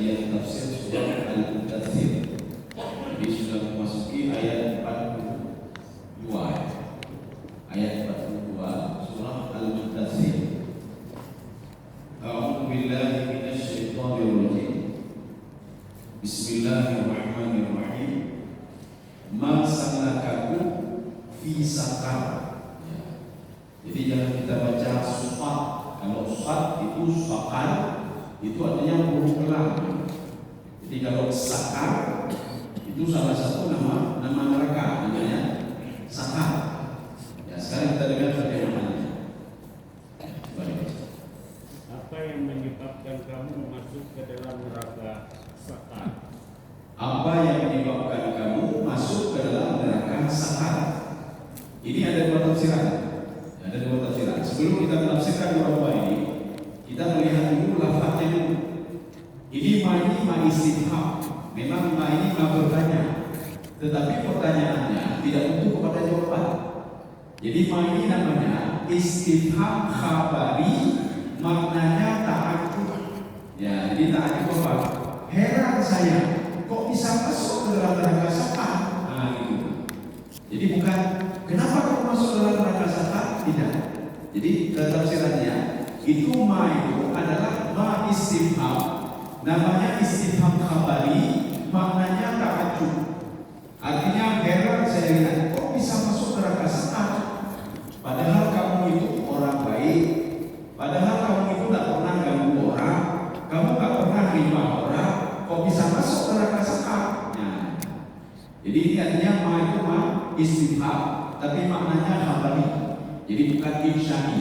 kajian tafsir surah Al-Mudaththir. Jadi sudah memasuki ayat 42. Ayat 42 surah Al-Mudaththir. A'udzu billahi minasy syaithanir rajim. Bismillahirrahmanirrahim. Ma salakakum fi saqar. Jadi jangan kita baca sufat. Kalau sufat itu saqar, itu artinya huruf kelam. Jadi kalau sakar itu salah satu nama neraka, namanya sakar. Ya, sekarang kita dengar bagaimana. Apa yang menyebabkan kamu masuk ke dalam neraka sakar? Apa yang menyebabkan kamu masuk ke dalam neraka sakar? Ini ada dua tafsiran. Ada dua tafsiran. Sebelum kita menafsirkan dua ini, kita melihat dulu lafaznya dulu. Ini ma istifham. Memang ma ini ma bertanya, tetapi pertanyaannya tidak untuk kepada jawaban. Jadi ma ini namanya istifham khabari, maknanya ta'ajjub. Ya, jadi ta'ajjub apa? Heran saya, kok bisa masuk ke dalam neraka sakar? Nah, gitu. Jadi bukan kenapa kamu masuk dalam neraka sakar? Tidak. Jadi tafsirannya itu ma itu adalah ma istifham. Namanya istifham khabari, maknanya ta'ajjub. Artinya heran saya lihat, kok bisa masuk neraka sakar? Padahal kamu itu orang baik, padahal kamu itu tidak pernah ganggu orang, kamu tidak pernah terima orang, kok bisa masuk neraka sakar? Nah, jadi ini artinya ma itu ma istifham, tapi maknanya khabari. Jadi bukan insya'i.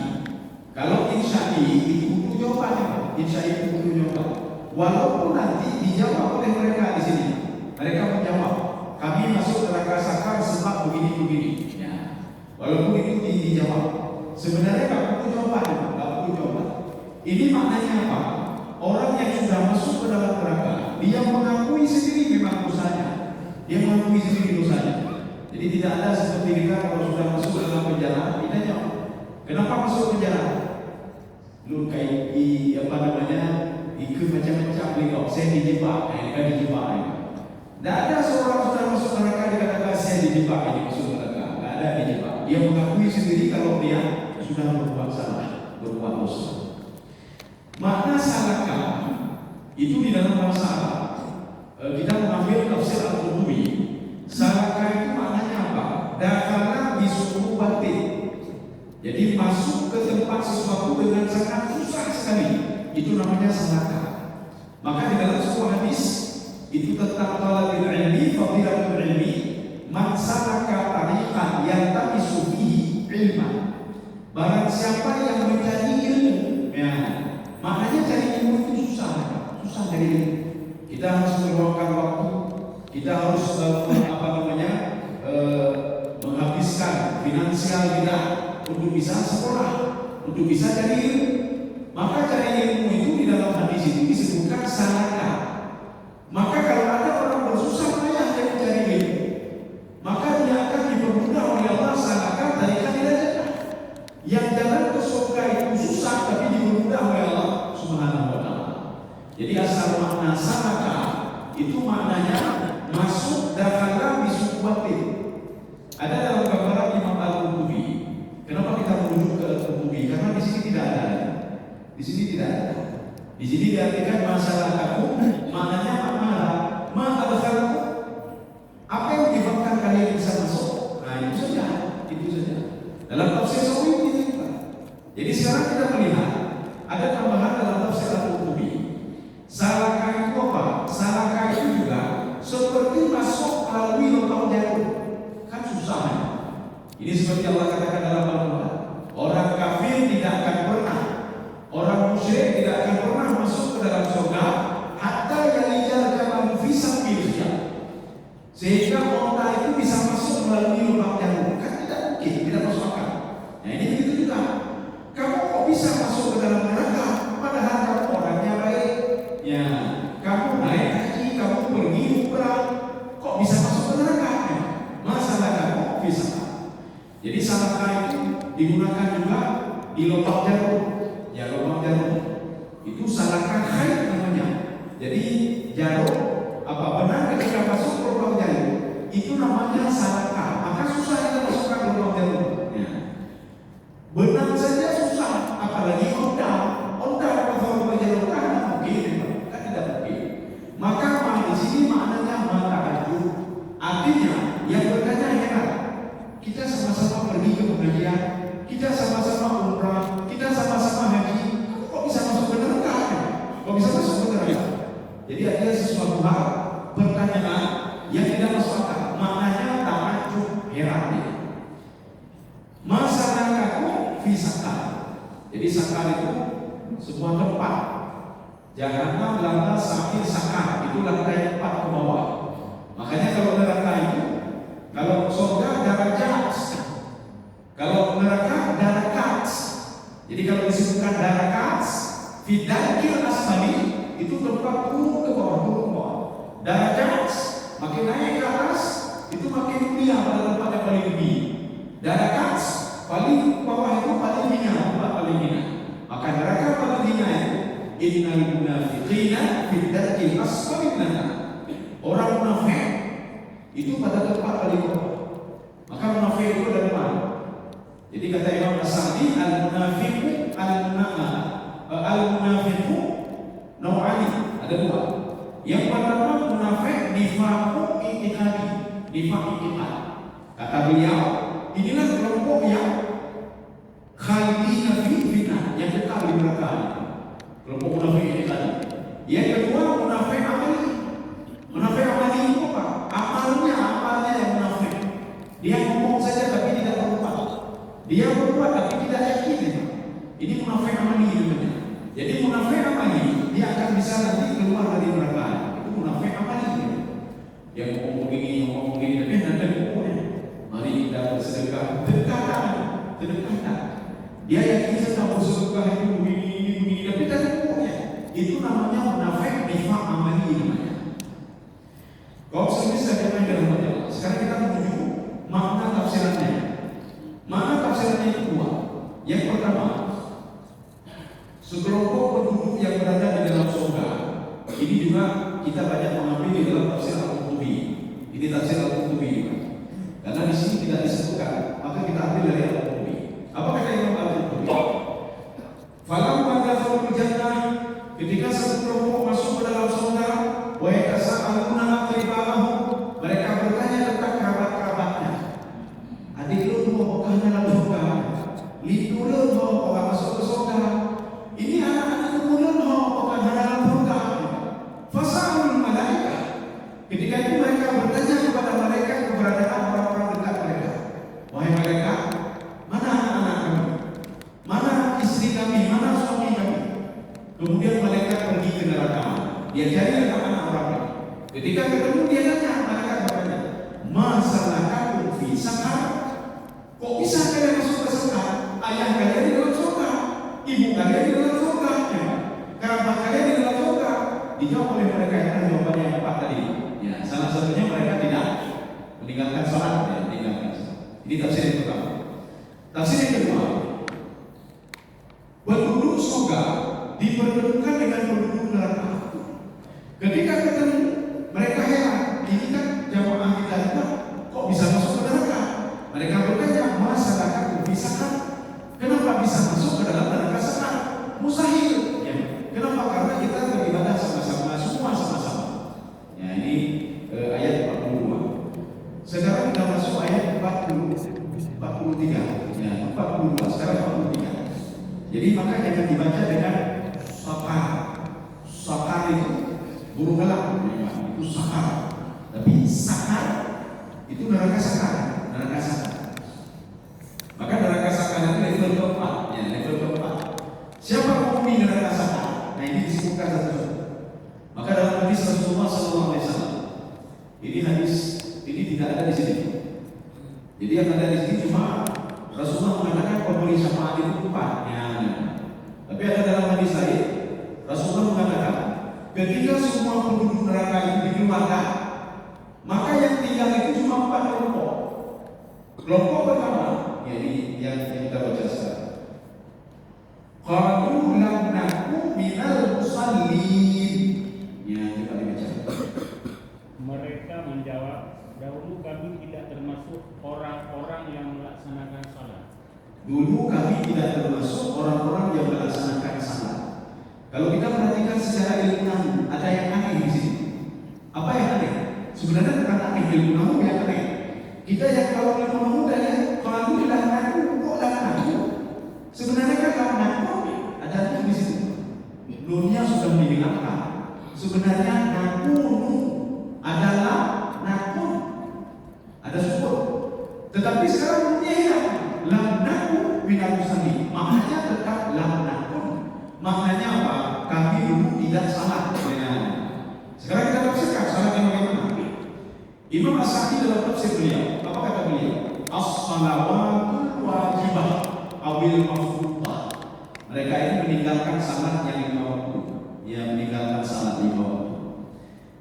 Kalau insya'i itu butuh jawabannya, insya'i itu butuh jawaban. Walaupun nanti dijawab oleh mereka di sini, mereka menjawab, kami masuk neraka sakar sebab begini-begini. Ya. Walaupun itu dijawab, sebenarnya nggak butuh jawaban, nggak butuh jawaban. Ini maknanya apa? Orang yang sudah masuk ke dalam neraka, dia mengakui sendiri memang dosanya, dia mengakui sendiri dosanya. Jadi tidak ada seperti kita kalau sudah masuk ke dalam penjara, kita jawab, kenapa masuk penjara? Lu kayak apa namanya? Ikut macam-macam beliau, saya dijebak, kan dijebak. Tidak ada seorang sudah masuk neraka dikatakan saya dijebak, ini masuk neraka. Tidak ada dijebak. Dia mengakui sendiri kalau dia sudah berbuat salah, berbuat dosa. Makna salakah itu di dalam bahasa Arab. Kita mengambil tafsir Al-Qurtubi. Salakah itu maknanya apa? Dakhala bisu'u batin. Jadi masuk ke tempat sesuatu dengan sangat susah sekali. Itu namanya salakah. Maka di dalam sebuah hadis itu tentang talabil ilmi, fadilatul ilmi, man salaka tariqan yaltamisu fihi ilman. Barang siapa yang mencari ilmu, ya, maknanya cari ilmu itu susah cari ilmu. Kita harus meluangkan waktu, kita harus menghabiskan finansial kita untuk bisa sekolah, untuk bisa cari ilmu. Maka cari ilmu itu di dalam hadis itu disebutkan salakah. Maka kalau ada orang bersusah payah yang mencari ilmu, maka dia akan dipermudah oleh Allah salakah dari jannah. Yang jalan ke surga itu susah tapi dipermudah oleh Allah Subhanahu wa taala. Jadi asal makna salakah itu maknanya masuk dakhala bisubatin. Ada dalam gambaran Imam Al-Qurtubi. Kenapa kita merujuk ke Al-Qurtubi? Karena di sini tidak ada. Di sini tidak ada. Di sini diartikan masalah aku, maknanya ma adkhalku. Apa yang menyebabkan kalian bisa masuk? Nah, itu saja. Dalam tafsir Sawi itu juga. Jadi sekarang kita melihat ada tambahan dalam tafsir Al-Qurtubi. Salakah itu apa? Salakah itu juga seperti masuk melalui lubang jarum. Kan susah ya? Ini seperti Allah katakan dalam Al-Quran. Orang kafir tidak akan pernah, orang musyrik tidak akan pernah masuk ke dalam surga hatta yalijal jamalu fi sabilillah. Sehingga orang itu bisa masuk melalui lubang jarum. Kan tidak mungkin, tidak masuk akal. Nah ini begitu juga. Kamu kok bisa masuk ke dalam neraka padahal kamu orangnya baik? Ya, kamu naik haji, kamu pergi umrah, kok bisa masuk ke neraka? Masalah kamu bisa. Jadi salakah itu digunakan juga di lubang jarum. Ya, lubang jarum itu salakah khair namanya. Jadi sakar itu sebuah tempat. Jahanam lantas sakit sakar, itu lantai 4 ke bawah. Makanya kalau neraka itu, kalau surga darajat, kalau neraka darakat. Jadi kalau disebutkan darakat, fidakil asfali, itu tempat turun ke bawah, Darajat, makin naik ke atas, itu makin mulia pada tempat yang paling tinggi. Darakat, paling bawah itu paling hina, tempat paling hina. Maka neraka paling hina itu, innal munafiqina fidakil asfali minan. Orang munafik itu pada tempat paling bawah. Maka munafik itu ada mana? Jadi kata Imam As-Sa'di, al-munafiqu naw'ani, ada 2. Yang pertama munafik nifaqu i'tiqadi, nifaq i'tiqad. Kata beliau, inilah kelompok yang khalidina fi fitnah, yang kekal di neraka. Kelompok munafik i'tiqadi. Yang kedua munafik amali. Munafik amali itu apa? Amalnya yang munafik. Dia ngomong saja tapi tidak berbuat. Dia berbuat tapi tidak yakin. Ini munafik amali namanya. Jadi munafik amali, dia akan bisa nanti keluar dari neraka. Itu munafik amali. Yang ngomong begini, tapi nanti ngomongnya. Mari kita bersedekah, dekatan. Dia yakin sedang bersedekah itu begini, tapi tak ngomongnya. Itu namanya munafik nifaq amali namanya. Kau bisa kita main dalam majalah. Sekarang kita menuju makna tafsirannya. Makna tafsirannya itu 2. Yang pertama, sekelompok penduduk yang berada di dalam surga. Ini juga kita banyak mengambil di dalam tafsir Al-Qurtubi. Ini tafsir Al-Qurtubi. Karena di sini tidak disebutkan, maka kita ambil dari Al-Qurtubi. Apa kata Imam Al-Qurtubi? Falamma dakhalul jannah, ketika satu kelompok masuk ke dalam surga, wa yatasaaluna aqribahum, mereka bertanya tentang kerabat-kerabatnya. Adik lu mau apakah dalam surga? Litu lu mau apakah masuk ke surga? Ini anak-anak kemudian mau apakah dalam surga? Fasalul malaikat. Ketika itu mereka bertanya kepada mereka keberadaan orang-orang dekat mereka. Wahai malaikat, mana anak-anak kami? Mana istri kami? Mana suami kami? Kemudian malaikat pergi ke neraka. Dia cari anak-anak orangnya. Ketika ketemu dia tanya, malaikat bertanya, masalahkamu fi sakar? Kok bisa kalian masuk ke sakar? Ayah kalian di dalam surga, ibu kalian di dalam surga, kerabat kalian di dalam surga. Dijawab oleh mereka yang jawabannya yang tepat tadi. Ya, salah satunya mereka tidak meninggalkan sholat, meninggalkan sholat. Ini tafsir yang pertama. Tafsir yang kedua, penduduk surga dipertemukan dengan penduduk neraka. Ketika ketemu, mereka heran. Ini kan jamaah kita juga kok bisa masuk ke neraka? Mereka bertanya, masyarakat bisa kan? Kenapa bisa masuk ke dalam neraka sakar? Mustahil. Ya. Kenapa? Karena kita beribadah sama-sama, semua sama-sama. Ya, ini ayat 42. Sekarang kita masuk ayat 43. Ya, 42. Sekarang 43. Jadi maka jangan dibaca dengan sakar. Sakar itu burung elang, itu sakar. Tapi sakar itu neraka sakar, neraka sakar. Maka neraka sakar itu level keempat, ya, level keempat. Siapa penghuni neraka sakar? Nah ini disebutkan satu. Maka dalam hadis Rasulullah SAW, ini hadis ini tidak ada di sini. Jadi yang ada di sini cuma Rasulullah mengatakan pemberi syafaat itu 4. Ya. Tapi ada dalam hadis lain Rasulullah mengatakan, ketika semua penduduk neraka itu dikeluarkan, maka yang tinggal itu cuma 4 kelompok. Kelompok pertama, yaitu yang kita baca sekarang. Qalu lam naku minal musallin. Ya, kita baca. Mereka menjawab, dahulu kami tidak termasuk orang-orang yang melaksanakan salat. Dulu kami tidak termasuk orang-orang yang melaksanakan salat. Kalau kita perhatikan secara ilmiah, ada yang aneh di sini. Apa yang aneh? Sebenarnya bukan aneh, ilmu yang aneh. Kita yang kalau ilmu dan kalau bilang aku, kok aku? Sebenarnya kan aku ada di situ. Nunnya sudah dihilangkan. Sebenarnya aku adalah nakun. Ada syukur. Tetapi sekarang nunnya hilang. Lam naku minal musallin. Maknanya tetap lam naku. Imam As-Sa'di dalam tafsir beliau, apa kata beliau? As-salawatul wajibah awil mafruḍah. Mereka ini meninggalkan salat yang 5 waktu, yang meninggalkan salat 5 waktu.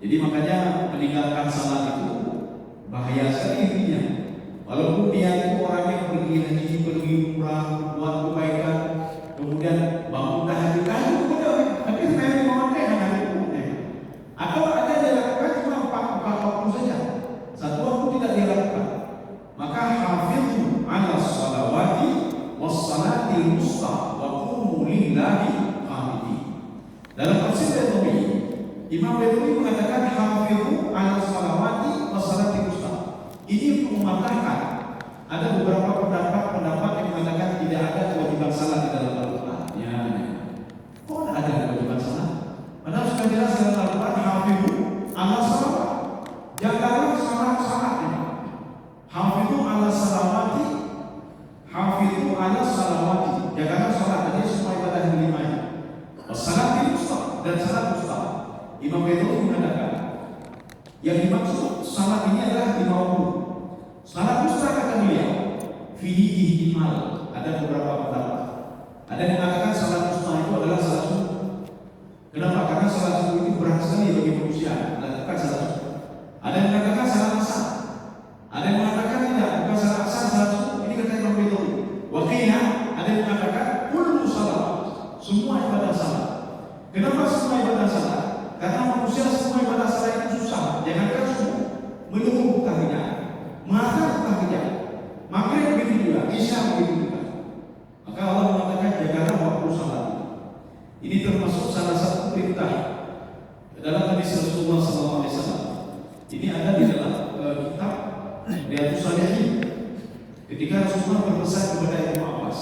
Jadi makanya meninggalkan salat itu bahaya sekali intinya. Walaupun dia itu orang yang pergi haji, pergi umrah, buat kebaikan, kemudian bangun tahajud, tapi sebenarnya memakai hanya hukumnya. Atau ada dia lakukan cuma 4 waktu saja, 1 waktu tidak dia lakukan. Maka hafidhu ala salawati was salatil wusta wa qumu lillahi qanitin. Dalam tafsir Baitawi, Imam Baitawi mengatakan hafidhu ala salawati was salatil wusta. Ini untuk mematahkan ada beberapa pendapat yang mengatakan tidak ada kewajiban salat di dalam Al-Quran. Ya, kok ada kewajiban salat? Padahal sudah jelas dalam Al-Quran hafidhu ala salawat. Jagalah salat-salatnya. Hafidhu ala salawati, hafidhu ala salawati. Jagalah salat, jadi semua ibadah yang 5 ini. Salatil wusta dan salat wusta. Imam Baitawi mengatakan yang dimaksud salat ini adalah 5 waktu. Salat wusta kata beliau, fihi ihtimal, ada beberapa pendapat. Ada yang mengatakan salat wusta itu adalah salat subuh. Kenapa? Karena salat subuh itu berat sekali bagi manusia melakukan salat subuh. Ada yang mengatakan salat asar. Ada yang mengatakan tidak, bukan salat asar, salat subuh. Ini kata Imam Baitawi. Wakilnya ada yang mengatakan kullu salawat, semua ibadah salat. Kenapa semua ibadah salat? Karena manusia semua ibadah salat itu susah. Jangankan subuh, menunggu tahiyat, maka tahiyat, maghrib begitu juga, isya begitu juga. Maka Allah mengatakan jagalah waktu salat. Ini termasuk salah satu perintah dalam hadis Rasulullah SAW. Ini ada di dalam kitab Riyadhus Shalihin. Ketika Rasulullah berpesan kepada Ibnu Abbas,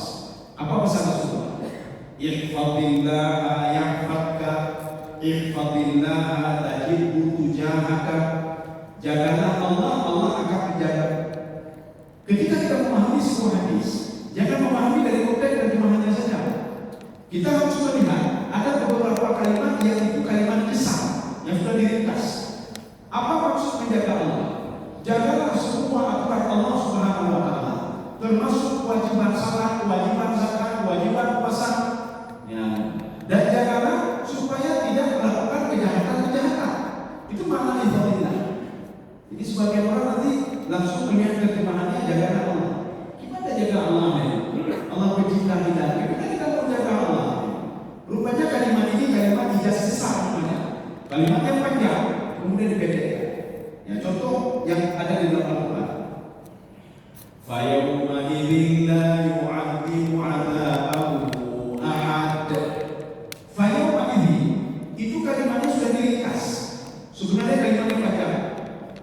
apa pesan Rasulullah? Ihfadillah yahfadka, ihfadillah tajidhu tujahaka. Jagalah Allah, Allah akan menjaga. Ketika kita memahami sebuah hadis, jangan memahami dari konteks terjemahannya saja. Kita harus melihat ada beberapa kalimat yang itu kalimat kisah yang sudah diringkas. Apa maksud menjaga Allah? Jagalah semua aturan Allah Subhanahu wa Ta'ala, termasuk kewajiban salat, kewajiban zakat, kewajiban puasa. Ya. Dan jagalah supaya tidak melakukan kejahatan-kejahatan. Itu makna ihfadillah. Jadi sebagian orang nanti langsung melihat terjemahannya jagalah Allah. Gimana jaga Allah? Allah pencipta kita. Gimana kita mau jaga Allah? Rupanya kalimat ini kalimat ijaz besar namanya. Kalimat yang panjang kemudian dipendekkan. Ya, contoh yang ada di dalam Al-Quran. Fa yawma idzin la yu'adzibu 'adzabahu ahad. Fa yawma idzin itu kalimatnya sudah diringkas. Sebenarnya kalimatnya panjang.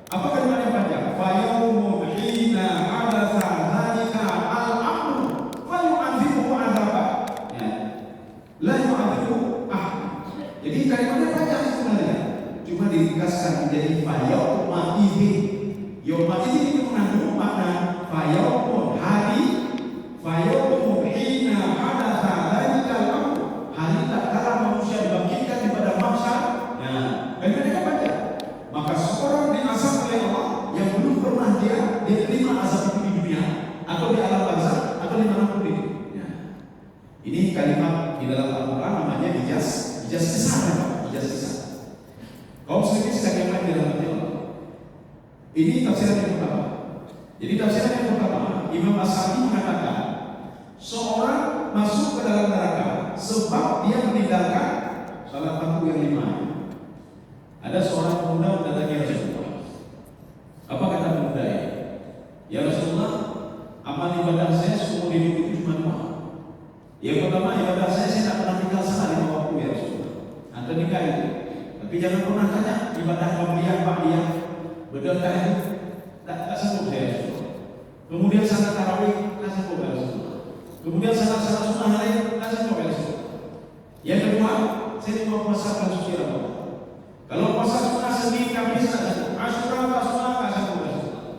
Apa kalimat yang panjang? Fa yawma hina 'adatsa dzalika al-amru fa yu'adzibu 'adzaba. Ya. La yu'adzibu ahad. Jadi kalimatnya panjang sebenarnya. Cuma diringkaskan menjadi fayawma idzin. Yawma idzin itu mengandung makna fayawmun hari, fayawmun hina hadatsa dzalikal amr, hari tatkala manusia dibangkitkan di padang mahsyar. Nah, bagaimana panjang? Maka seorang diazab oleh Allah yang belum pernah dia terima azab itu di dunia atau di alam barzakh atau di manapun itu. Ya. Ini kalimat di dalam Al-Quran namanya ijaz besar, ijaz besar. Kaum muslimin sekalian yang lain dalam Allah. Ini tafsiran yang pertama. Jadi tafsiran yang pertama, Imam As-Sa'di mengatakan seorang masuk ke dalam neraka sebab dia meninggalkan salat fardu yang 5. Ada seorang pemuda mendatangi Rasulullah. Apa kata pemuda ini? Ya Rasulullah, amal ibadah saya seumur hidup itu cuma 2. Yang pertama ibadah saya tidak pernah tinggal salat 5 waktu ya Rasulullah. Anda nikah itu. Tapi jangan pernah tanya ibadah qabliyah, ba'diyah, berdekah itu tak sanggup saya Rasulullah. Kemudian salat tarawih, tak sanggup ya Rasulullah. Kemudian salat sunnah lain, tak sanggup ya Rasulullah. Yang kedua, saya mau puasa bulan suci Ramadan. Kalau puasa sunnah Senin, Kamis, tak sanggup. Asyura, tak sunnah, tak sanggup ya Rasulullah.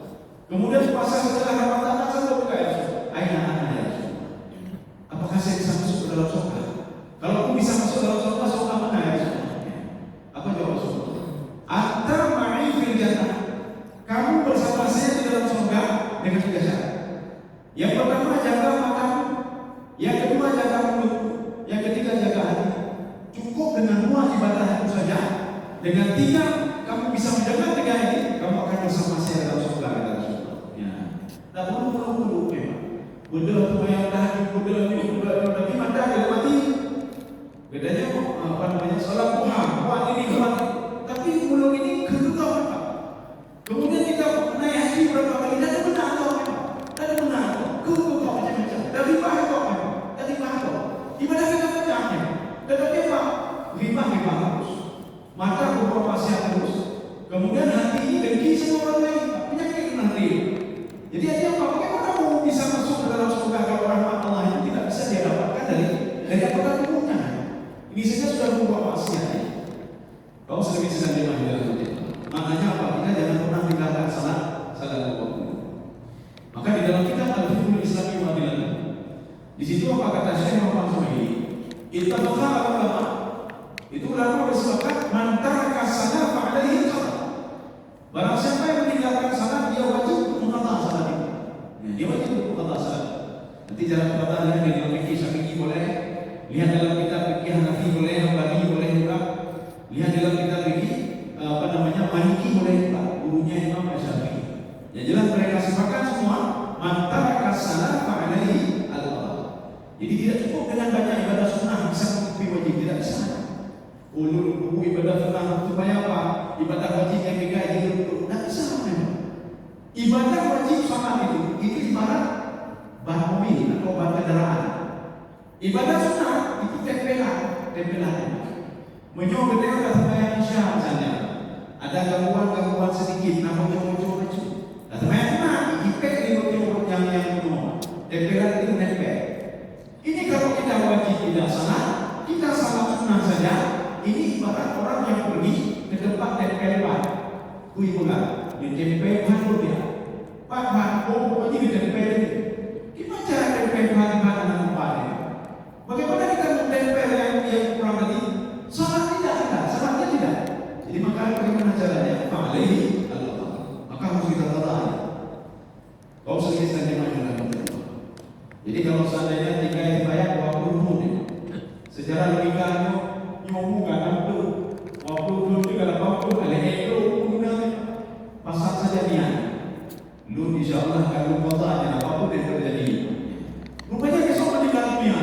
Kemudian puasa setelah Ramadan, tak sanggup ya Rasulullah. Aina ya Rasulullah. Apakah saya bisa masuk ke dalam surga? Kalau aku bisa masuk dalam surga, surga mana ya Rasulullah? Apa jawab Rasulullah? Anta ma'i fil jannah. Dengan 3 kamu bisa mendengar 3 ini, kamu akan bersama saya dalam surga, kata Rasulullah. Ya. Tak perlu memang. Benda tu yang dah, benda tapi mata dia mati. Bedanya apa namanya? Salat duha, buat ini buat. Tapi mulut ini kedua apa? Kemudian kita naik haji berapa kali? Dah benar tau memang. Dah benar tau. Kau macam-macam. Dah ribah tau memang. Dah ribah tau. Ibadah kita macam ni. Tetapi apa? Ribah terus. Mata berbuat maksiat terus. Kemudian hati ini dengki sama orang lain. Penyakit nanti. Jadi ada apa? Bagaimana kamu bisa masuk ke dalam surga kalau rahmat Allah itu tidak bisa dia dapatkan dari apa tubuhnya? Ini saja sudah berbuat maksiat. Kau sering sedang dimana? Maknanya apa? Kita jangan pernah tinggalkan salat waktu. Maka di dalam kitab Al-Fiqhul Islami wa Adillah, di situ apa kata Syekh Muhammad Zuhaili? Ittafaqa ulama. Itu ulama bersepakat man taraka salat fa alaihi qada. Barang siapa yang meninggalkan salat dia wajib untuk qada salat itu. Dia wajib untuk qada salat. Nanti jalan qadanya di dalam fikih Syafi'i boleh, lihat dalam kitab fikih Hanafi boleh, Hambali boleh juga. Lihat dalam kitab fikih Maliki boleh juga, gurunya Imam Syafi'i. Yang jelas mereka sepakat semua man taraka salat fa alaihi al-qada. Jadi tidak cukup dengan banyak ibadah sunnah bisa menutupi wajib, tidak bisa. Ulul ibadah sunnah supaya apa? Ibadah wajib yang digaji itu tidak bisa memang. Ibadah wajib salat itu ibarat ban mobil atau ban kendaraan. Ibadah sunnah itu tempelan. Menyuruh ketika sembahyang Isya misalnya, ada gangguan sedikit, namanya muncul. Sembahyang sunnah dipek di muncul yang penuh. Tempelan itu nempel. Ini kalau kita wajib tidak salat, kita salat sunnah saja. Ini ibarat orang yang pergi ke tempat tempel ban. Kui pula, di tempel ban dia. Pak, ini di tempel ini. Gimana cara tempel ban dengan tempat ini? Bagaimana kita mentempel yang kurang tadi? Salat salatnya tidak. Jadi maka bagaimana caranya? Fa'alaihi Allah. Maka harus kita tahu. Kau sendiri saja macam. Jadi kalau seandainya 3 yang bayar 20 menit, secara logikanya nyomu kan itu 20 itu kalau 20 ada ekor gunanya pasang saja dia. Lu insyaallah kalau qadanya apapun yang terjadi. Rupanya besok meninggal dunia.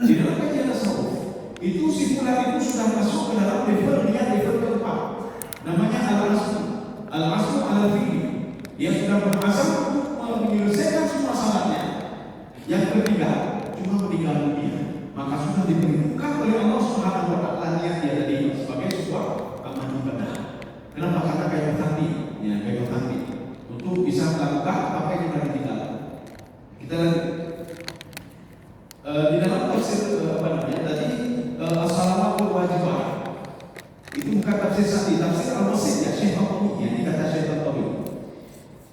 Di dalam kajian tasawuf itu si fulan itu sudah masuk ke dalam level keempat. Namanya al-asmu al-fiqhi. Dia sudah berazam untuk menyelesaikan semua salatnya. Yang ketiga cuma meninggal dunia, maka sudah diperhitungkan oleh Allah Subhanahu wa taala niat dia tadi sebagai sebuah amal ibadah. Kenapa? Karena kayak hati, untuk bisa melakukan apa yang kita tinggalkan. Kita di dalam tafsir tadi as-salamatul wajibah itu bukan tafsir Sa'di, tafsir Al-Wasit ya Syekh Al-Qawi, ini kata Syekh Al-Qawi.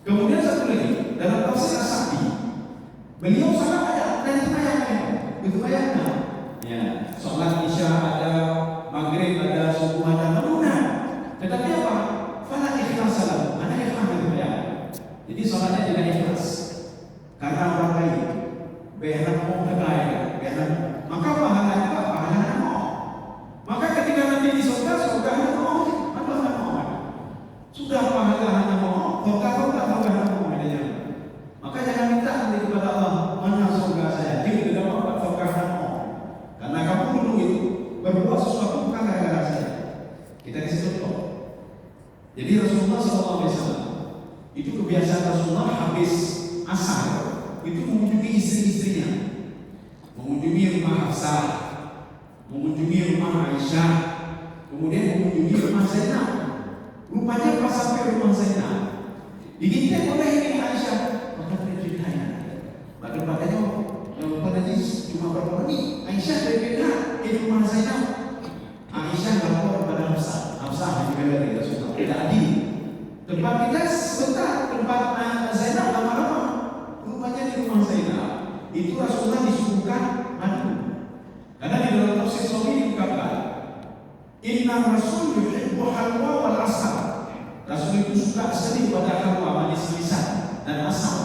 Kemudian satu lagi dalam tafsir As-Sa'di, beliau sangat ada dan bayangnya ya, sholat Isya ada, maghrib ada, subuh ada, menuna. Tetapi apa? Fala ikhlas salam, ada ikhlas ya. Jadi sholatnya tidak ikhlas karena orang lain. Behran mau terkait, maka pahalanya mau. Maka ketika nanti di surga mau, sudah pahalanya mau, surga mau adanya. Maka jangan minta nanti kepada Allah, mana surga saya? Dia tidak mau surga mau. Karena kamu dulu itu berbuat sesuatu bukan gara-gara saya. Kita kasih contoh. Jadi Rasulullah SAW itu kebiasaan Rasulullah habis asar itu mengunjungi istri-istrinya, mengunjungi rumah Hafsah, mengunjungi rumah Aisyah, kemudian mengunjungi rumah Zainab. Rupanya pas sampai rumah Zainab, diminta oleh ini Aisyah, maka ceritanya, katanya pada cuma berapa menit, Aisyah berbeda di rumah Zainab. Aisyah lapor pada Hafsah juga dari Rasulullah, tidak adil. Tempat kita sebentar, tempat Zainab lama-lama. Rupanya di rumah Zainab itu Rasulullah disuguhkan madu. Karena di dalam tafsir Sahih dikatakan, Inna Rasul yuhibbu halwa wal asal. Rasul itu suka sekali pada halwa, manis-manisan dan asal.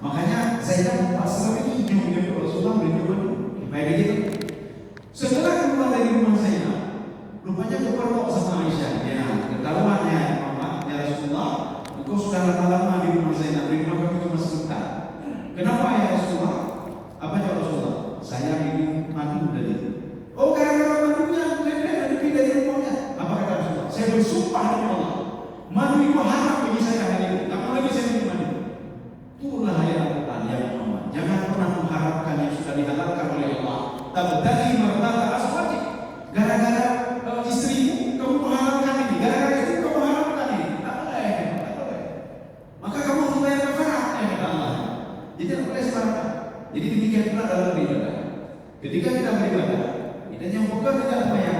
Makanya Zainab membuat selama ini hidupnya Rasulullah beri madu. Baik begitu. Setelah keluar dari rumah Zainab, rupanya saya bersumpah dengan Allah, madu itu haram bagi saya hari ini. Tak mau lagi saya minum madu. Itulah ayat Al-Quran ya Muhammad. Jangan pernah mengharapkan yang sudah dihalalkan oleh Allah. Tabtaghi mardata azwajik. Gara-gara istrimu kamu menghalalkan ini, gara-gara itu kamu menghalalkan ini. Tak boleh, tak boleh. Maka kamu harus bayar kafarat ya kata Allah. Jadi tidak boleh sembarangan. Jadi demikian pula dalam beribadah. Ketika kita beribadah, kita yang bukan tidak bayar.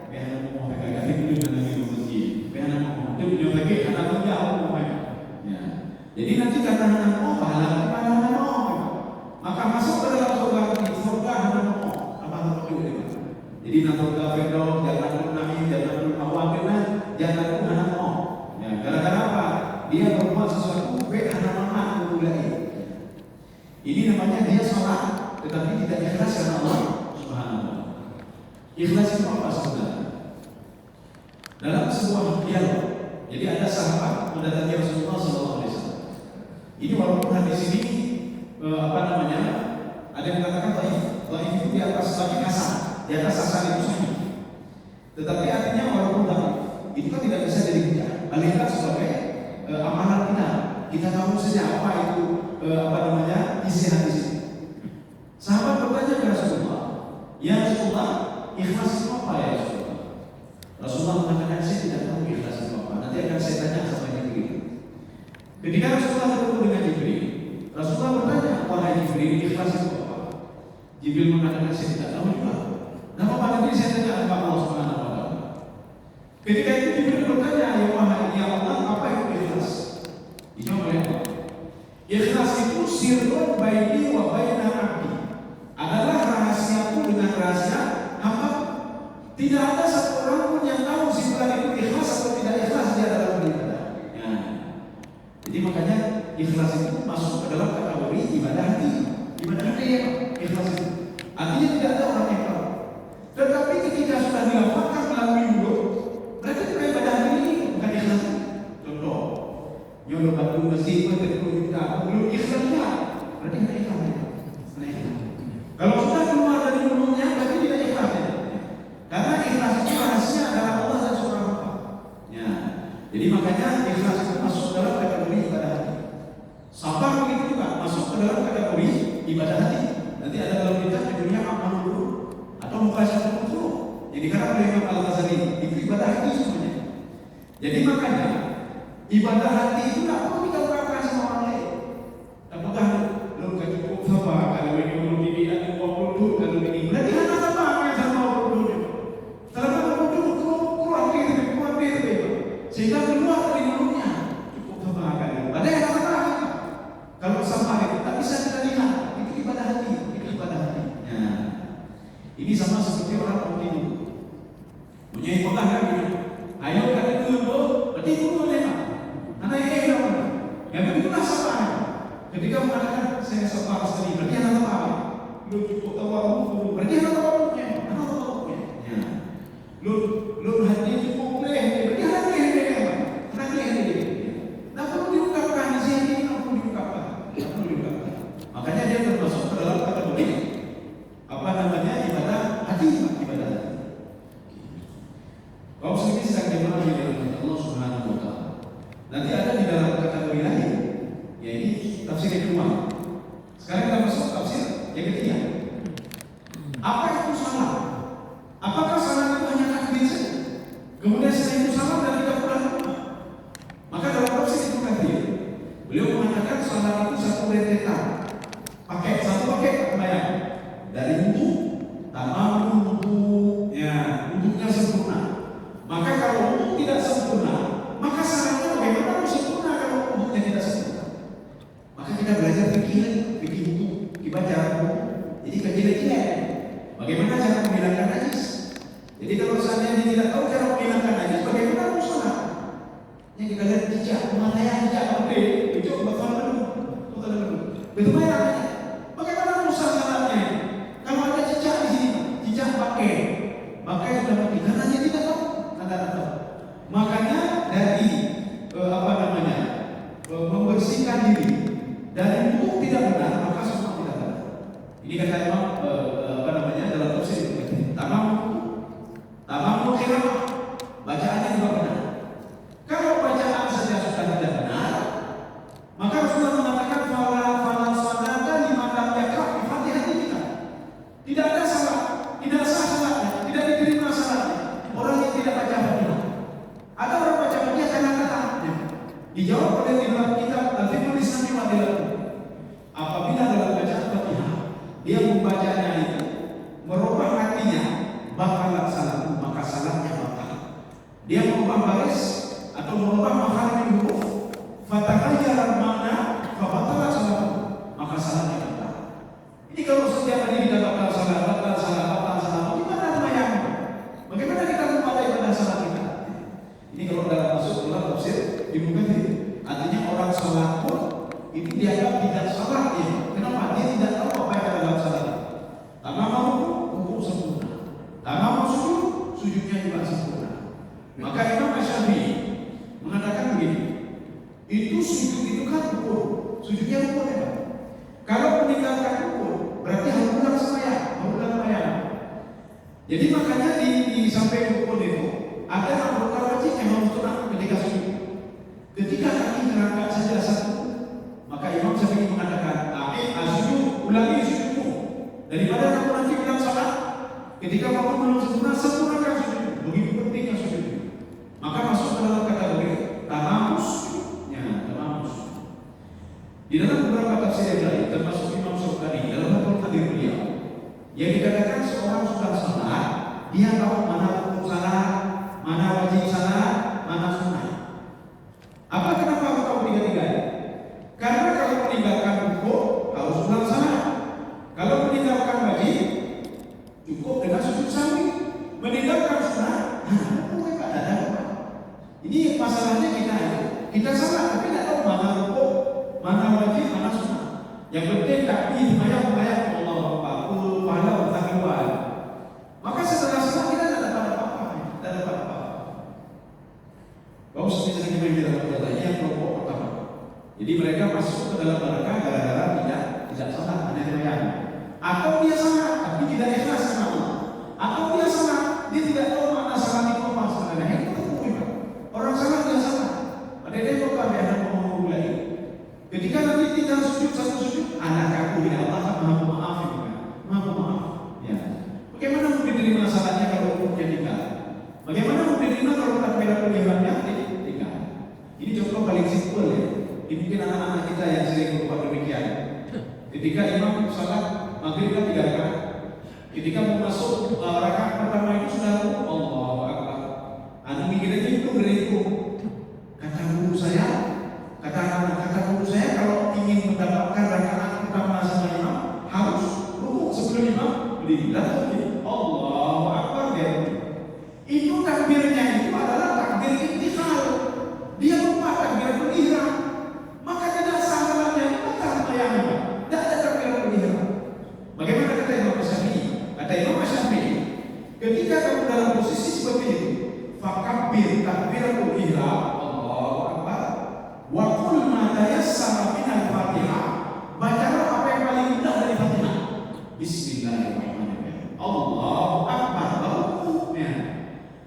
Biar mau mereka dulu dengan di masjid. Biar mau dia punya lagi anak punya apa mereka. Ya. Jadi nanti kata anak mau pahala mana mau. Maka masuk ke dalam surga hanya mau apa juga. Jadi nak surga Firdaus, jangan nabi, jangan awal kena, jangan anak mau. Ya, gara-gara apa? Dia berbuat sesuatu baik anak mama mulai. Ini namanya dia sholat, tetapi tidak ikhlas karena Allah Subhanahu wa Ta'ala. Ikhlas itu apa sebenarnya? Dalam sebuah dialog, jadi ada sahabat mendatangi Rasulullah SAW. Ini walaupun hadis ini ada yang mengatakan dhaif itu di atas lagi hasan, di atas hasan itu sahih. Tetapi artinya walaupun dhaif itu kan tidak bisa jadi hujah. Paling sebagai amalan kita tahu saja apa itu isi hadis ini. Sahabat bertanya ke Rasulullah, ya Rasulullah, ikhlas itu apa ya Rasulullah? Rasulullah mengatakan saya tidak tahu ikhlas itu apa. Nanti akan saya tanya sama Jibril. Ketika Rasulullah bertemu dengan Jibril, Rasulullah bertanya, wahai Jibril, ikhlas itu apa? Jibril mengatakan saya tidak tahu juga. Kenapa pada diri saya tanya kepada Allah Subhanahu wa Ta'ala? Ketika itu Jibril bertanya, ya wahai ya Allah, apa itu ikhlas? Dijawab oleh Allah. Ikhlas itu sirrun baini wa baina abdi. Adalah rahasiaku dengan rahasia hamba. Tidak ada satu orang pun yang tahu si fulan itu ikhlas atau tidak ikhlas dia dalam beribadah. Ya. Jadi makanya ikhlas itu masuk ke dalam kategori ibadah hati. Ibadah hati ya, ikhlas itu. Artinya tidak ada orang yang tahu. Tetapi ketika sudah dilafalkan melalui mulut, berarti itu ibadah hati ini bukan ikhlas. Contoh, nyolong batu besi pun belum ikhlasnya, berarti tidak ikhlas. Kalau sudah keluar dari mulutnya, berarti tidak ikhlas. Karena ikhlas itu rahasia adalah Allah dan seorang hamba. Ya. Jadi makanya ikhlas itu masuk dalam kategori ibadah hati. Sabar begitu juga masuk ke dalam kategori ibadah hati. Nanti ada dalam kitab judulnya amal dulu atau mukasyafah dulu. Jadi karena oleh Imam Al-Ghazali itu ibadah hati semuanya. Jadi makanya ibadah hati itu tidak perlu kita ungkapkan sama orang lain. Apakah lo cukup sama kalau ini belum dilihat di waktu kalau ini berarti ada sama yang sama waktu. Selama waktu keluar dia, sehingga keluar dari mulutnya cukup sama kan. Ada yang sama kalau sama itu tak bisa kita lihat itu ibadah hati, itu ibadah hati. Ya. Ini sama seperti orang pemilu punya ibadah kan gitu. Ayo kata dulu, berarti itu boleh tak? Anak yang apa? Yang begitulah sama. Ketika mengatakan saya sabar sekali, berarti anak apa? Lu cukup tahu berarti anak tahunya, anak tahunya. Ya. Lu hati cukup boleh, berarti hati yang dia apa? Hati yang dia. Tak perlu diungkapkan di sini, tak perlu diungkapkan, tak perlu diungkapkan. Makanya dia termasuk ke dalam kategori ibadah hati, ibadah hati. Kaum muslimin sedang jemaah yang dirahmati Allah Subhanahu wa Ta'ala. Nanti ada di dalam kategori lain, yaitu tafsir yang kedua. Sekarang kita masuk tafsir yang ketiga. Apa itu salah? Apakah salah itu hanya takdir saja? Kemudian setelah itu salah dan tidak pernah berubah. Maka dalam tafsir itu takdir, beliau mengatakan salah itu satu rentetan. Satu paket bayang dari wudu, tamam wudu, ya wudunya sempurna. Maka kalau wudu tidak sempurna, maka salahnya bagaimana harus sempurna kalau wudunya tidak sempurna? Maka kita belajar fikih wudu, dibaca wudu. Jadi dia merubah baris atau merubah makhraj huruf, fataghayyara makna, fabatala salat, maka salatnya batal. Ini kalau setiap hari kita batal salat, gimana bayangkan? Bagaimana kita memulai pada salat kita? Ini kalau dalam masuk dalam tafsir Ibnu Katsir, artinya orang salat pun itu dianggap tidak salat ya. Kenapa? Dia tidak tahu apa yang ada dalam salat. Tanpa mau hukum sempurna, tanpa mau sujudnya juga sempurna. Maka Imam Asy-Syafi'i mengatakan begini, itu sujud itu kan rukun, sujudnya rukun ya. Kalau meninggalkan rukun, berarti harus ulang sembahyang. Jadi makanya di samping rukun itu ada rukun wajib yang harus tunang ketika sujud. Ketika kaki terangkat saja satu, maka Imam Syafi'i mengatakan, sujud, ulangi sujudmu. Daripada kamu nanti bilang salah, ketika kamu belum sempurnakan sujud. Begitu pentingnya sujud. Maka masuk dalam kategori tamamus. Di dalam beberapa tafsir yang lain, termasuk Imam Syafi'i dalam Fathul Qadir beliau, yang dikatakan seorang sudah salat, dia tahu mana rukun salat, mana wajib salat, mana sunnah. Apa kenapa aku tahu tiga-tiganya? Karena kalau meninggalkan rukun harus ulang salat. Kalau meninggalkan wajib cukup dengan sujud sahwi. Meninggalkan sunnah, ini masalahnya kita salah, tapi tidak tahu mana rukun, mana wajib, mana sunnah. Yang penting takbir, bayang Allah Akbar, pahala tahiyat. Maka setelah salat kita tidak dapat apa-apa. Kau sendiri mengira katanya yang kelompok pertama. Jadi mereka masuk ke dalam neraka gara-gara tidak salat, hanya bayang. Atau dia salah, tapi tidak ikhlas sama Allah. Atau dia salah, dia tidak tahu makna salat itu apa sebenarnya. Itu hukum. Orang salah dia salah. Ada dia kok ada ngomong lagi. Ketika nanti tinggal satu sujud, anak aku ya Allah Maha Pemaaf ya. Maha Pemaaf. Ya. Bagaimana mau diterima salahnya kalau hukumnya tinggal? Bagaimana mau diterima kalau takbiratul ihramnya tinggal? Ini contoh paling simpel ya. Ini mungkin anak-anak kita yang sering berbuat demikian. Ketika imam salat maghrib kan 3 rakaat. Ketika mau masuk rakaat pertama itu sudah Allahu Akbar. Anu mikirnya itu dari itu. Kata guru saya kalau ingin mendapatkan rakaat pertama sama imam harus rukuk sebelum imam berdiri. Allahu Akbar dia. Itu takbirnya itu adalah takbir intiqal. Dia lupa takbiratul ihram. Maka tidak salatnya itu tak bayangkan. Tidak ada takbiratul ihram. Bagaimana kata Imam Syafi'i? Kata Imam Syafi'i, ketika kamu dalam posisi seperti itu, fakabbir takbiratul ihram, Allahu Akbar, wa qul ma tayassara min al-Fatihah. Bacalah apa yang paling mudah dari Fatihah. Bismillahirrahmanirrahim. Allahu Akbar. Ya.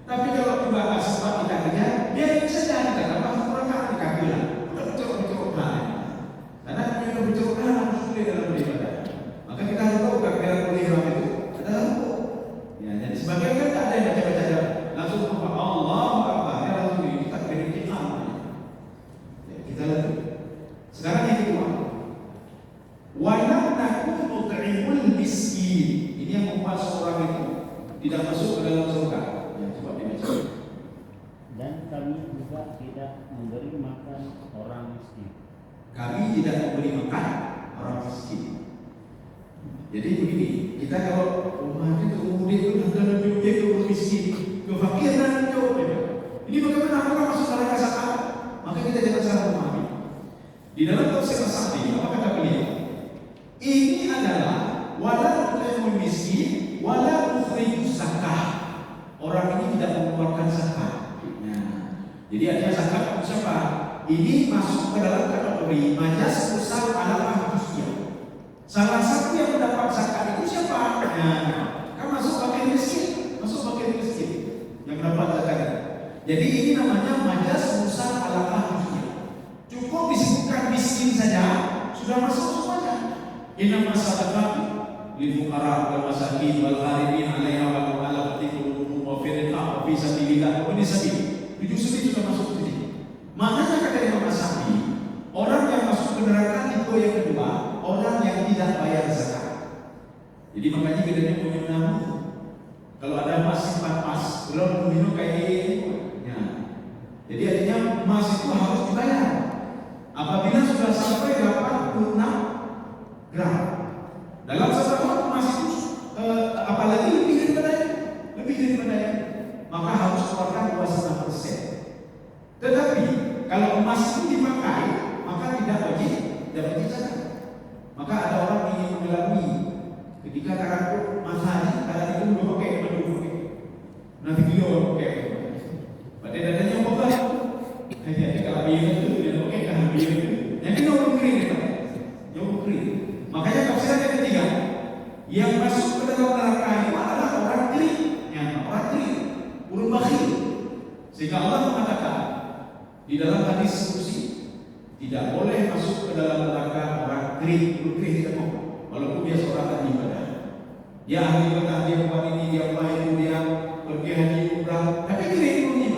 Tapi kalau juga nggak sempat kita kerja, biar saja kita tambah kurang dikabilah. Udah betul-betul karena kita betul-betul harus sulit dalam beribadah. Maka kita harus tahu takbiratul ihram itu adalah hukum. Ya, jadi sebagian kan tak ada yang baca-baca langsung apa Allahu Akbar, ya langsung di takbir ihram. Ya, kita lihat. Sekarang yang kedua, walam nakun nut'imul miskin. Ini yang membuat seorang itu tidak masuk ke dalam surga. Ya, coba dibaca. Dan kami juga tidak memberi makan orang miskin. Kami tidak memberi makan orang miskin. Jadi begini, kita kalau rumah itu kemudian itu dalam dunia itu miskin, kefakiran itu. Ini bagaimana orang masuk neraka zakat? Maka kita jangan salah memahami. Di dalam tafsir As-Sa'di, apa kata beliau? Ini adalah wala nut'imul miskin, wala nukhriju zakah. Orang ini tidak mengeluarkan zakat. Nah, jadi artinya zakat itu siapa? Ini masuk ke dalam kategori majas usal ala manusia. Salah satu yang mendapat zakat itu siapa? Nah, kan masuk bagian miskin, yang mendapat zakat. Jadi ini namanya majas usal ala manusia. Cukup disebutkan miskin saja sudah masuk semuanya. Inna masadaqat lil fuqara wal masakin wal gharibin 'alaiha wal mu'allafati qulubuhum wa fi riqab wa fi sabilillah wa fi sabil. 7 sudah masuk sini. Maknanya kata Imam Syafi'i, orang yang masuk ke neraka itu yang kedua, orang yang tidak bayar zakat. Jadi makanya bedanya punya namu. Kalau ada emas simpan emas, belum minum kayak ini. Ya, Jadi artinya emas itu harus dibayar. Apabila sudah sampai 86 gram. Dalam setahun emas itu apalagi lebih daripada itu, maka harus keluarkan 2,5%. Tetapi kalau emas itu dipakai, maka tidak wajib zakat. Maka ada orang ingin mengelabui ketika karakter matahari, kadang itu belum pakai nanti video pakai. Pada dadanya apa? Jadi kalau biar itu dia pakai kan biar itu. Jadi nyobok kering. Makanya tafsiran yang ketiga, yang masuk ke dalam neraka itu adalah orang kering, urun bakhil. Sehingga Allah mengatakan di dalam hadis kursi, tidak boleh masuk ke dalam neraka orang kering, urun tidak mau. Walaupun dia seorang ahli ibadah, dia ahli ibadah, dia buat ini, dia buat itu, dia pergi haji umrah, tapi kering urunnya.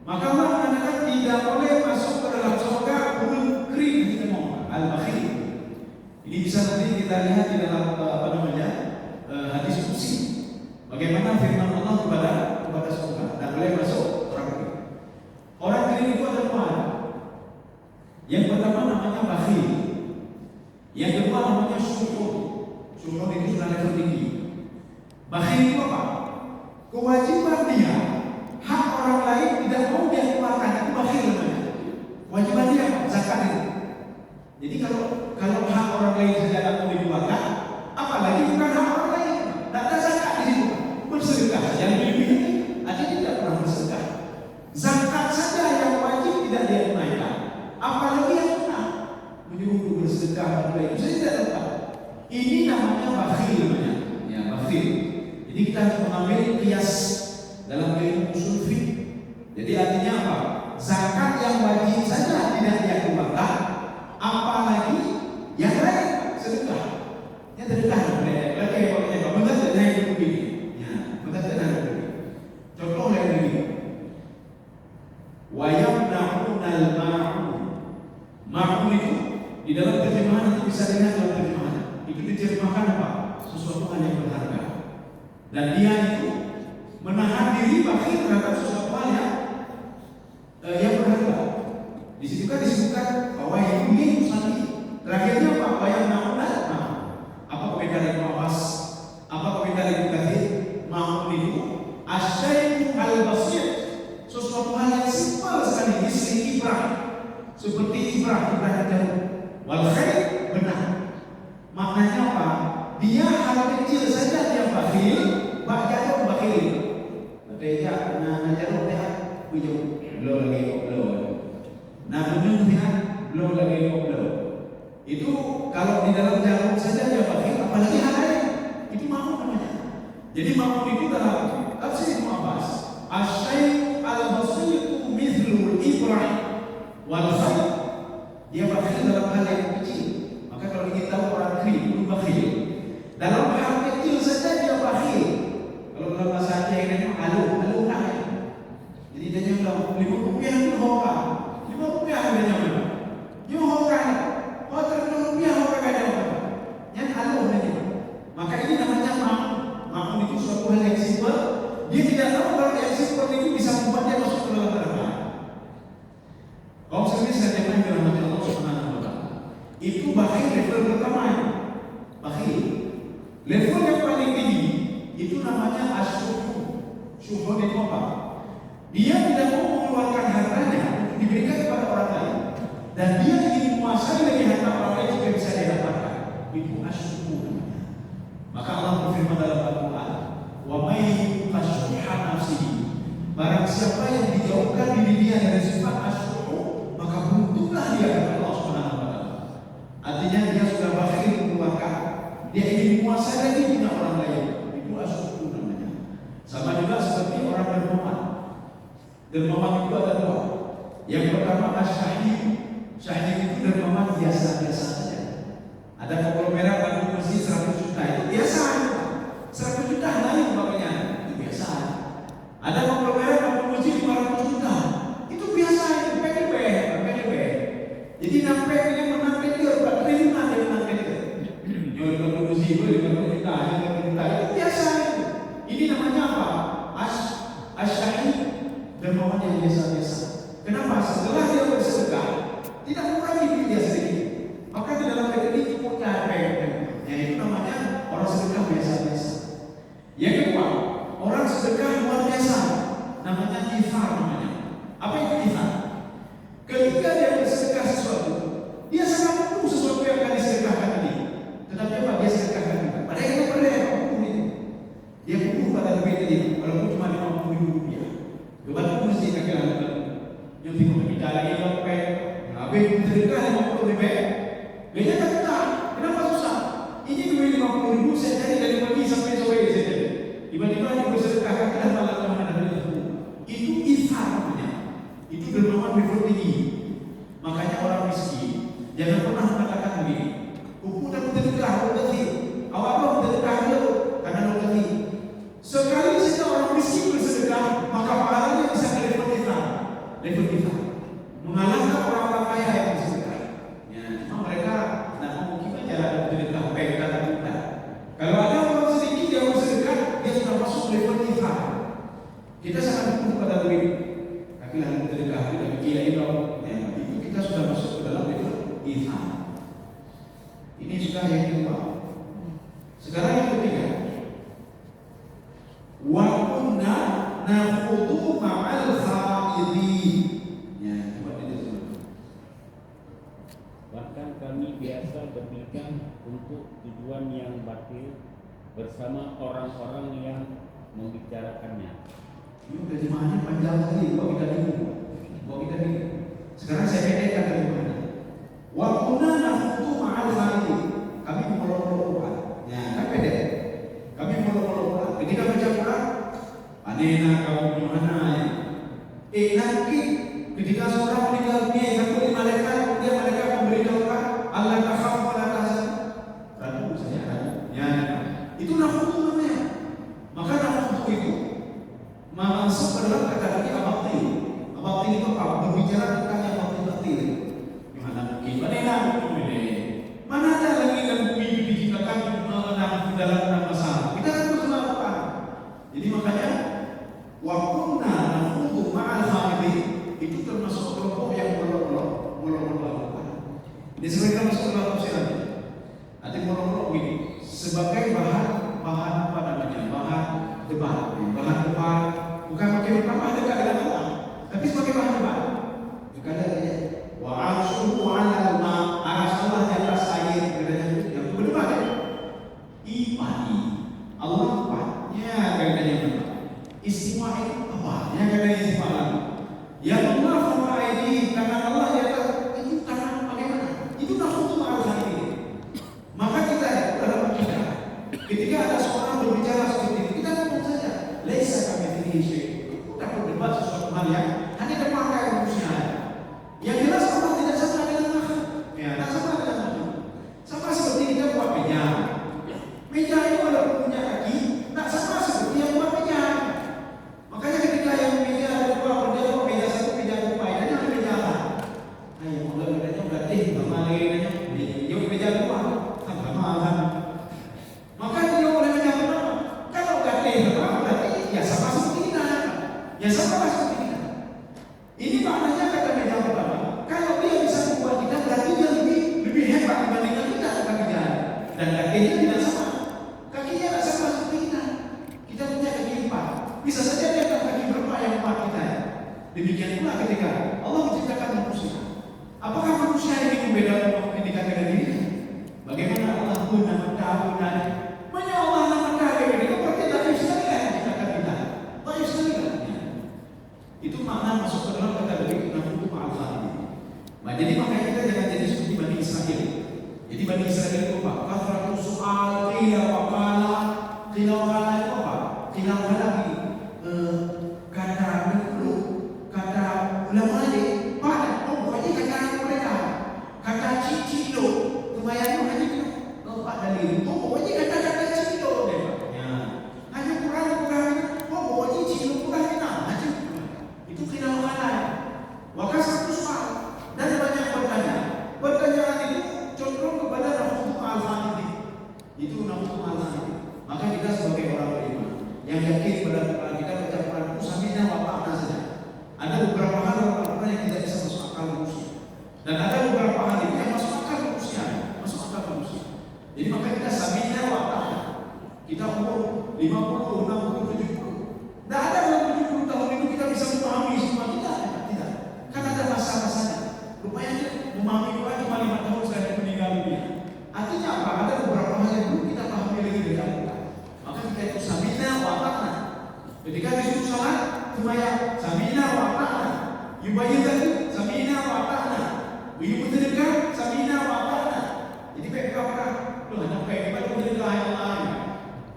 Maka Allah mengatakan tidak boleh masuk ke dalam surga urun kering, tidak mau, al-bakhil. Ini bisa nanti kita lihat di dalam hadis kursi. Bagaimana firman Allah kepada surga, tidak boleh masuk orang kering. Orang kering itu ada dua. Yang pertama namanya bakhil. Yang kedua namanya syuhud. Syuhud itu sudah level tinggi. Bakhil itu apa? Kewajiban dia, hak orang lain tidak mau dia keluarkan, itu bakhil namanya. Kewajiban dia apa? Zakat itu. Jadi kalau hak orang lain saja tidak mau dikeluarkan, apalagi bukan hak orang lain. Tidak ada zakat di situ. Bersedekah yang lebih ada tidak pernah bersedekah. Zakat saja yang wajib tidak dia tunaikan, apalagi yang sunnah menyuruh bersedekah itu saja tidak dapat. Ini namanya bakhil namanya. Ya, bakhil. Jadi kita harus mengambil kias dalam ilmu usul fiqh. Jadi artinya apa? Zakat yang wajib saja tidak dia keluarkan, apalagi yang lain sedekah. Ya sedekah lagi pokoknya benar tidak naik begini. Ya, benar tidak naik begini. Contoh yang begini. Wa yamna'unal ma'un. Ma'un itu di dalam terjemahan itu bisa dilihat dalam terjemahan. Itu diterjemahkan apa? Sesuatu yang berharga. Dan dia itu menahan diri bakhil terhadap sesuatu hal yang berharga. Di situ kan disebutkan bahwa ini sandi. Terakhirnya apa? Wa yamna'unal ma'un. Apa komentar Ibnu Abbas? Apa komentar Ibnu Katsir? Ma'un itu asyai'u al-basir. Sesuatu hal yang simpel sekali, misli ibrah, seperti ibrah yang jauh. Wal khair benar. Maknanya apa? Dia hal kecil saja dia bakhil, bak jauh bakhil. Dia jauh dia punya belum lagi belum. Nah belum dia belum lagi belum. Itu kalau di dalam jarum saja dia bakhil, apalagi hal lain. Itu mau namanya. Jadi mau itu dalam tafsir Ibnu Abbas, asyai'u al-basitu mithlul ibrah wal khair. Dia bakhil dalam hal yang kecil. Maka kalau kita tahu orang kering itu bakhil. Dalam hal kecil saja dia bakhil. Kalau dalam bahasa Aceh ini alu kan. Jadi dia bilang 5 rupiah itu hoka. 5 rupiah harganya berapa? Dia hoka. Hoka 5 rupiah hoka kaya. Yang alu ini. Maka ini namanya mau itu suatu hal yang simpel. Dia tidak tahu kalau yang simpel itu bisa membuat dia masuk ke dalam neraka. Kaum sekalian yang dirahmati Allah Subhanahu wa taala. Itu bakhil level pertama. Bakhil. Level yang paling tinggi itu namanya asyuhud. Syuhud itu apa? Dia tidak mau mengeluarkan hartanya untuk diberikan kepada orang lain, dan dia ingin menguasai lagi harta orang lain supaya bisa didapatkan. Itu asyuhud namanya. Maka Allah berfirman dalam Al-Quran, wa may yuqashshuha nafsihi. Barang siapa yang dijauhkan diri dia dari sifat asyuhud, maka beruntunglah dia kepada Allah Subhanahu wa taala. Artinya dia sudah bakhil mengeluarkan, dia ingin menguasai lagi punya orang lain. Itu asyuhud namanya. Sama juga seperti orang dermawan. Dermawan itu ada dua. Yang pertama asyahid. Syahid itu dermawan biasa-biasa saja. Ada konglomerat bangun masjid 100 juta itu biasa. 100 juta naik umpamanya itu biasa. Ada konglomerat bangun masjid 500 juta itu biasa. Itu PDB. Jadi sampai ini menang dia berapa triliunan dia menang dia. Jual bangun masjid 500 juta itu biasa. Ini namanya apa? Asyahid. Dermawan yang biasa-biasa. Kenapa? Setelah dia bersedekah, tidak mengurangi duit dia sedikit. Maka di dalam rekening cukupnya yang itu namanya orang sedekah biasa-biasa. Yang kedua, orang sedekah luar biasa, namanya ifar namanya. Apa itu ifar? Ketika dia bersedekah sesuatu, dia sangat penuh sesuatu yang akan disedekahkan ini. Tetapi apa dia sedekahkan juga? Padahal itu berbeda hukum itu. Dia penuh pada duit ini, walaupun cuma 50.000 rupiah. Kebantu mesti kaki-kaki. Yang bingung kita lagi dompet, habis sedekah 50.000. Dia kata, kenapa susah? Ini duit 50.000 saya cari dari pagi sampai sore saja. Tiba-tiba dia bersedekah kita malah kemana dari itu. Itu ifar namanya. Itu dermawan level tinggi. Makanya orang miskin jangan pernah mengatakan begini. Hukum dan bersedekah berarti awak mau bersedekah dulu karena berarti sekali saja orang miskin bersedekah maka pahalanya bisa ke level ifar. Level ifar mengalahkan orang-orang kaya yang bersedekah. Ya, cuma mereka tidak memungkinkan cara bersedekah baik kata kita. Kalau ada orang sedikit yang bersedekah, dia sudah masuk level ifar. Kita sangat butuh pada duit. Tapi lalu bersedekah tidak kira itu, itu kita sudah masuk ke dalam level ifar. Ini sudah yang kedua. Sekarang yang ketiga. Wa kunna naqudu ma'al khaidin. Ya, coba disebut. Bahkan kami biasa berbincang untuk tujuan yang batil bersama orang-orang yang membicarakannya. Ini terjemahannya panjang sekali, buat kita bingung. Sekarang saya pendekkan terjemahannya. Wa kunna naqudu ma'al khaidin. Kami melolong-lolong. Ya, kan pendek. Kami melolong-lolong. Ketika baca Quran, anena kamu di mana ya? Nanti ketika seorang meninggal dunia yang boleh malaikat, kemudian malaikat memberitahukan Allah takhaf wa la tahzan. Ragu saja. Ya, itu nafutu namanya. Maka nafutu itu masuk ke dalam kategori abatil. Abatil itu apa? Berbicara tentang yang batil. Gimana mungkin? Mana ada lagi yang bumi diciptakan dalam masalah? Kita kan terus melakukan. Jadi makanya wa kunna nafutu ma'al khaidin itu termasuk kelompok yang melolong-lolong. Ini sebenarnya masuk dalam tafsiran. Nanti melolong ini sebagai bahan apa namanya? Bahan debat. Bukan pakai debat dekat dengan Allah, tapi sebagai bahan debat. Kadang-kadang wa arshuhu 'alal ma, arsy Allah di atas air, kadang-kadang yang berdebat. Imani Allah apa-nya kadang-kadang berdebat. Istiwa itu apa? Yang kadang-kadang istiwa lagi. Ya Allah sama ini karena Allah di atas itu karena bagaimana? Itu nafutu ma'al khaidin. Maka kita dalam kita ketika ada seorang berbicara seperti itu, kita ngomong saja, laisa kamitslihi syai'. Kita berdebat sesuatu hal yang hanya terpakai manusia. Yang jelas Allah tidak sama dengan makhluk. Ya, tidak sama dengan makhluk. Sama seperti kita buat meja. Meja itu walaupun punya kaki, tidak sama seperti yang buat meja. Makanya ketika yang meja ada dua berdua, meja satu, meja dua, ini ada meja apa? Ayo, bedanya berarti sama lainnya. Yuk meja dua, sama kan? Maka dia boleh meja berapa? Kalau ganti berapa berarti ya sama seperti kita. Ya sama seperti kita. Ini maknanya kata meja pertama. Kalau dia bisa membuat kita, berarti dia lebih hebat dibandingkan kita kakinya. Dan kakinya tidak sama. Kakinya tidak sama seperti kita. Kita punya kaki empat. Bisa saja dia kaki berapa yang empat kita. Demikian pula ketika Allah menciptakan manusia. Apakah manusia ini membedakan ketika dengan dirinya? Bagaimana Allah pun tahu dan mana Allah nama kita berarti dari sekali yang menciptakan kita. Dari sekali kan? Itu makna masuk ke dalam kategori nafutu ma'al khaidin. Nah, jadi makanya kita jangan jadi seperti Bani Israel. Jadi Bani Israel itu apa? Kathratu su'al, qila wa qala. Qila wa qala itu apa? Qila wa qala kata dulu, kata ulama ini pada pokoknya kata mereka kata cicilo lumayan hanya Pak dalil pokoknya kata cicilo deh ya hanya kurang pokoknya cicilo kurang kita aja itu tidak mengenai maka satu soal dan banyak pertanyaan itu condong kepada nafutu ma'al khaidin. Itu nafutu ma'al khaidin. Maka kita sebagai orang beriman yang yakin pada Quran, kita baca Quran itu sambilnya apa saja. Ada beberapa hal orang yang 50, 60, 70. Tidak ada dalam 70 tahun itu kita bisa memahami semua. Tidak. Kan ada masa-masanya. Rupanya memahami Quran cuma 5 tahun setelah meninggal dunia. Artinya apa? Ada beberapa hal yang belum kita pahami lagi dari Al-Quran. Maka kita itu samina wa ta'na. Ketika disuruh salat, sembahyang samina wa ta'na. Yubayyin tadi samina wa ta'na. Wiyubudrika samina wa ta'na. Jadi baik apa? Loh, hanya baik apa itu ayat lain.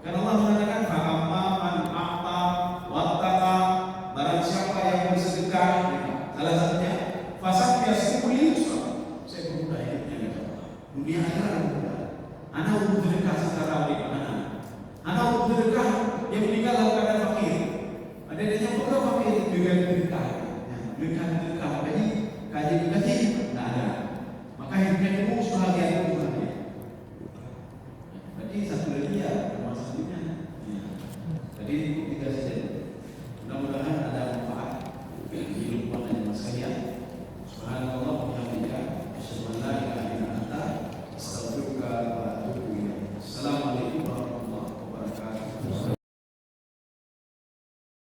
Karena Allah mengatakan fa'amma man a'ta wattaqa, barang siapa yang bersedekah, salah satunya fasad yasmuli. Saya bermudah hidupnya kata Allah. Dunia akhirat bermudah. Anak untuk sedekah secara wajib anak untuk sedekah yang meninggal dalam keadaan fakir. Ada yang bukan fakir juga sedekah. Sedekah. Jadi kaji tidak ada. Maka hidupnya itu sebahagian